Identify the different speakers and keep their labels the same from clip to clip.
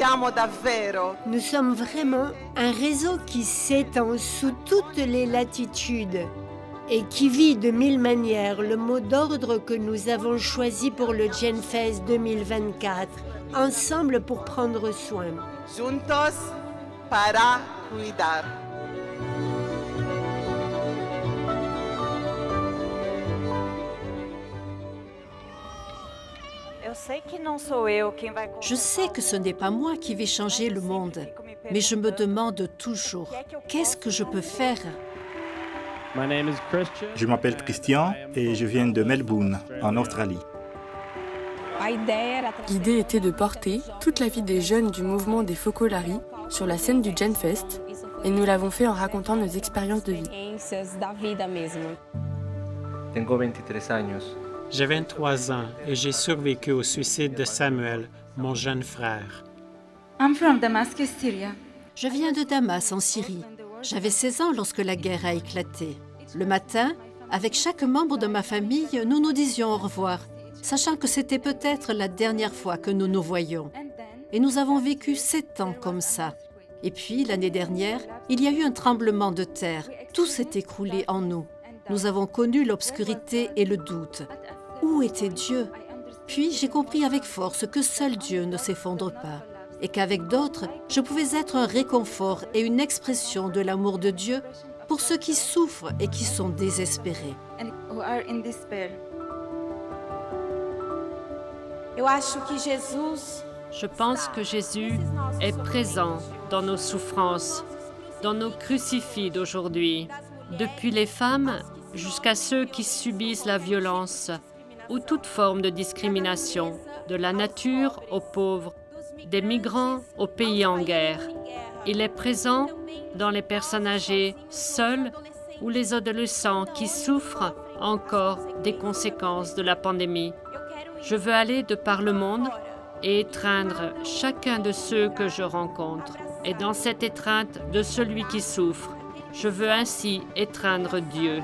Speaker 1: siamo davvero.
Speaker 2: Nous sommes vraiment un réseau qui s'étend sous toutes les latitudes et qui vit de mille manières le mot d'ordre que nous avons choisi pour le GenFest 2024. Ensemble pour prendre soin.
Speaker 1: Juntos para cuidar.
Speaker 3: Je sais que ce n'est pas moi qui vais changer le monde, mais je me demande toujours, qu'est-ce que je peux faire?
Speaker 4: Je m'appelle Christian et je viens de Melbourne, en Australie.
Speaker 5: L'idée était de porter toute la vie des jeunes du mouvement des Focolari sur la scène du GenFest et nous l'avons fait en racontant nos expériences de vie.
Speaker 6: J'ai 23 ans et j'ai survécu au suicide de Samuel, mon jeune frère.
Speaker 3: Je viens de Damas, en Syrie. J'avais 16 ans lorsque la guerre a éclaté. Le matin, avec chaque membre de ma famille, nous nous disions au revoir, sachant que c'était peut-être la dernière fois que nous nous voyions. Et nous avons vécu 7 ans comme ça. Et puis, l'année dernière, il y a eu un tremblement de terre. Tout s'est écroulé en nous. Nous avons connu l'obscurité et le doute. Où était Dieu? Puis j'ai compris avec force que seul Dieu ne s'effondre pas et qu'avec d'autres, je pouvais être un réconfort et une expression de l'amour de Dieu pour ceux qui souffrent et qui sont désespérés.
Speaker 7: Je pense que Jésus est présent dans nos souffrances, dans nos crucifix d'aujourd'hui, depuis les femmes jusqu'à ceux qui subissent la violence ou toute forme de discrimination, de la nature aux pauvres, des migrants aux pays en guerre. Il est présent dans les personnes âgées seules ou les adolescents qui souffrent encore des conséquences de la pandémie. Je veux aller de par le monde et étreindre chacun de ceux que je rencontre. Et dans cette étreinte de celui qui souffre, je veux ainsi étreindre Dieu.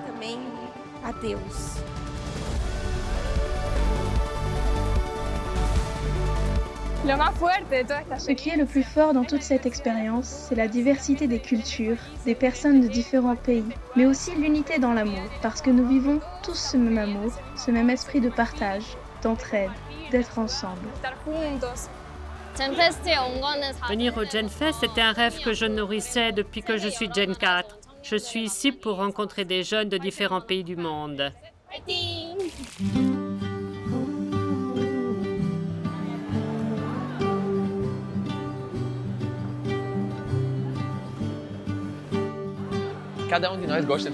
Speaker 8: Ce qui est le plus fort dans toute cette expérience, c'est la diversité des cultures, des personnes de différents pays, mais aussi l'unité dans l'amour, parce que nous vivons tous ce même amour, ce même esprit de partage, d'entraide, d'être ensemble.
Speaker 7: Venir au GenFest était un rêve que je nourrissais depuis que je suis Gen 4. Je suis ici pour rencontrer des jeunes de différents pays du monde.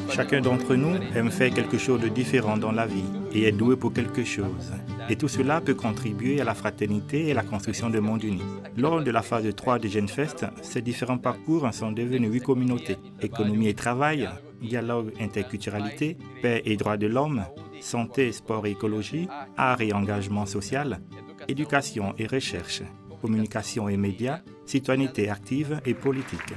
Speaker 4: Chacun d'entre nous aime faire quelque chose de différent dans la vie et est doué pour quelque chose. Et tout cela peut contribuer à la fraternité et la construction d'un monde uni. Lors de la phase 3 du GenFest, ces différents parcours sont devenus 8 communautés. Économie et travail, dialogue, interculturalité, paix et droits de l'homme, santé, sport et écologie, art et engagement social, éducation et recherche, communication et médias, citoyenneté active et politique.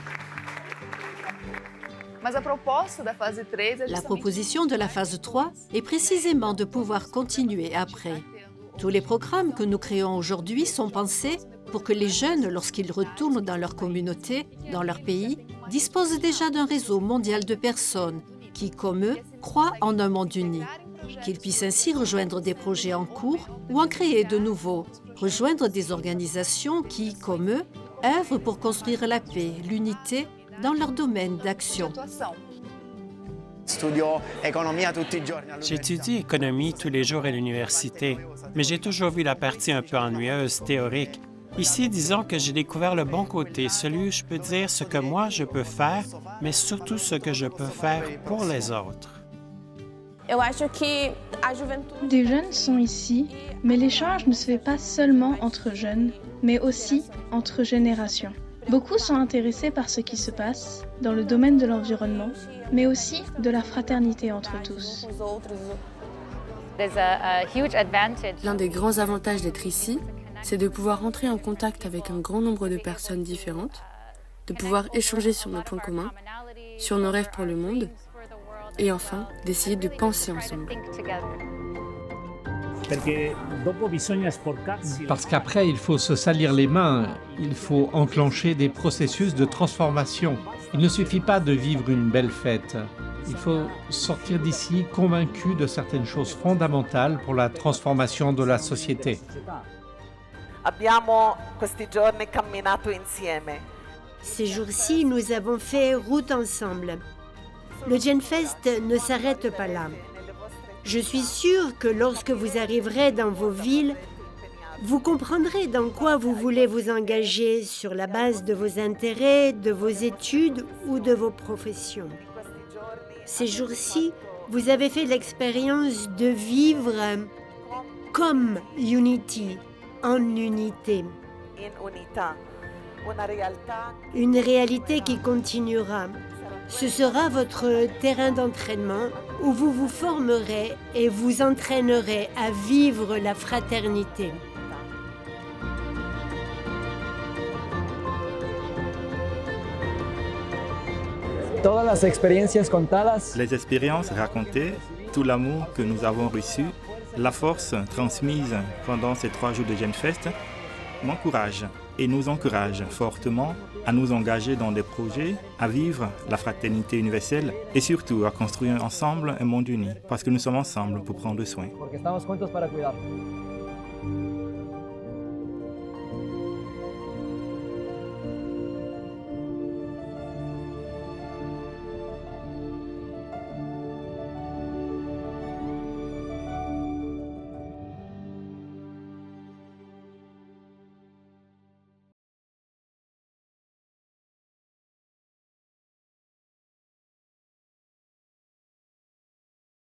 Speaker 3: La proposition de la phase 3 est précisément de pouvoir continuer après. Tous les programmes que nous créons aujourd'hui sont pensés pour que les jeunes, lorsqu'ils retournent dans leur communauté, dans leur pays, disposent déjà d'un réseau mondial de personnes qui, comme eux, croient en un monde uni. Qu'ils puissent ainsi rejoindre des projets en cours ou en créer de nouveaux, rejoindre des organisations qui, comme eux, œuvrent pour construire la paix, l'unité dans leur domaine d'action.
Speaker 6: J'étudie économie tous les jours à l'université, mais j'ai toujours vu la partie un peu ennuyeuse, théorique. Ici, disons que j'ai découvert le bon côté, celui où je peux dire ce que moi je peux faire, mais surtout ce que je peux faire pour les autres.
Speaker 8: Des jeunes sont ici, mais l'échange ne se fait pas seulement entre jeunes, mais aussi entre générations. Beaucoup sont intéressés par ce qui se passe dans le domaine de l'environnement, mais aussi de la fraternité entre tous.
Speaker 5: L'un des grands avantages d'être ici, c'est de pouvoir entrer en contact avec un grand nombre de personnes différentes, de pouvoir échanger sur nos points communs, sur nos rêves pour le monde, et enfin, d'essayer de penser ensemble.
Speaker 9: Parce qu'après, il faut se salir les mains, il faut enclencher des processus de transformation. Il ne suffit pas de vivre une belle fête. Il faut sortir d'ici convaincu de certaines choses fondamentales pour la transformation de la société.
Speaker 1: Abbiamo questi giorni camminato insieme.
Speaker 2: Ces jours-ci, nous avons fait route ensemble. Le Genfest ne s'arrête pas là. Je suis sûre que lorsque vous arriverez dans vos villes, vous comprendrez dans quoi vous voulez vous engager sur la base de vos intérêts, de vos études ou de vos professions. Ces jours-ci, vous avez fait l'expérience de vivre comme Unity, en unité. Une réalité qui continuera. Ce sera votre terrain d'entraînement où vous vous formerez et vous entraînerez à vivre la fraternité.
Speaker 4: Les expériences racontées, tout l'amour que nous avons reçu, la force transmise pendant ces 3 jours de Genfest m'encourage et nous encourage fortement à nous engager dans des projets, à vivre la fraternité universelle et surtout à construire ensemble un monde uni, parce que nous sommes ensemble pour prendre soin.